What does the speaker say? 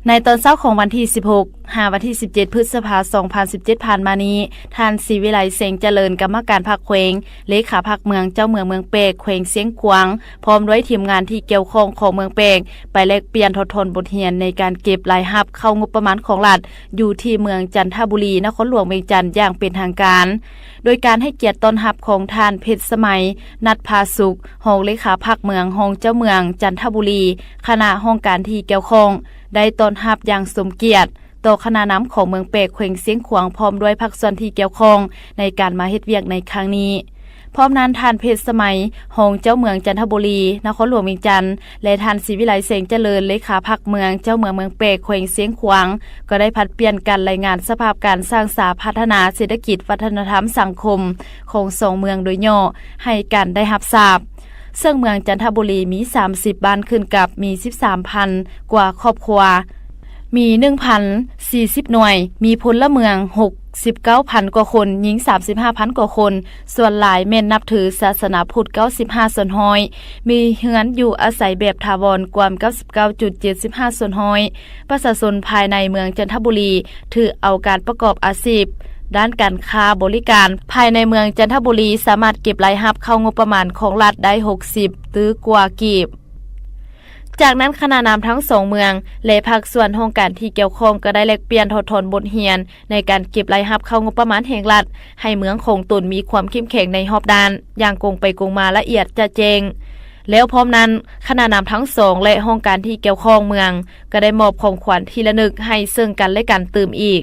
ในตอนเช้าของวันที่16หาวันที่17พฤษภาคม2017ผ่านมานี้ท่านศรีวิไลเสงเจริญกรรมการพรรคแขวงเลขาพรรคเมืองเจ้าเมืองเปกแขวงเสียงขวางพร้อมด้วยทีมงานที่เกี่ยวข้องของเมืองเปกไปแลกเปลี่ยนทดทนบทเรียนในการเก็บรายรับเข้างบประมาณของรัฐอยู่ที่เมืองจันทบุรีนครหลวงเวียงจันทร์อย่างเป็นทางการโดยการให้เกียรติต้อนรับของท่านเพชรสมัยนัดพาสุขรองเลขาพรรคเมืองรองเจ้าเมืองจันทบุรีคณะห้องการที่เกี่ยวข้องได้ต้อนรับอย่างสมเกียรติต่อคณะน้ำของเมืองเปกแขวงเสียงขวางพร้อมด้วยภาคส่วนที่เกี่ยวข้องในการมาเฮ็ดเวียกในครั้งนี้พร้อมนั้นท่านเพชรสมัยรองเจ้าเมืองจันทบุรีนครหลวงเวียงจันทร์และท่านศรีวิไลเสงเจริญเลขาพรรคเมืองเจ้าเมืองเปกแขวงเสียงขวางก็ได้ผลัดเปลี่ยนการรายงานสภาพการสร้างสาพัฒนาเศรษฐกิจวัฒนธรรมสังคมของสองเมืองโดยย่อให้กันได้รับทราบซึ่งเมืองจันทบุรีมี30บ้านขึ้นกับมี 13,000 กว่าครอบครัวมี 1,040 หน่วยมีพลเมือง69,000 กว่าคนหญิง 35,000 กว่าคนส่วนหลายแม่นนับถือศาสนาพุทธ95ส่วนห้อยมีเฮือนอยู่อาศัยแบบถาวรกว่า 99.75 ส่วนห้อยประชาชนภายในเมืองจันทบุรีถือเอาการประกอบอาชีพด้านการค้าบริการภายในเมืองจันทบุรีสามารถเก็บรายรับเข้างบประมาณของรัฐได้60ตื้อกว่ากีบจากนั้นคณะนำทั้ง2เมืองและภาคส่วนโครงการที่เกี่ยวข้องก็ได้แลกเปลี่ยนทดทนบทเรียนในการเก็บรายรับเข้างบประมาณแห่งรัฐให้เมืองคงตนมีความเข้มแข็งในรอบด้านอย่างกงไปกงมาละเอียดจะเจงแล้วพร้อมนั้นคณะนำทั้ง2และโครงการที่เกี่ยวข้องเมืองก็ได้มอบของขวัญที่ระลึกให้ซึ่งกันและกันตื่มอีก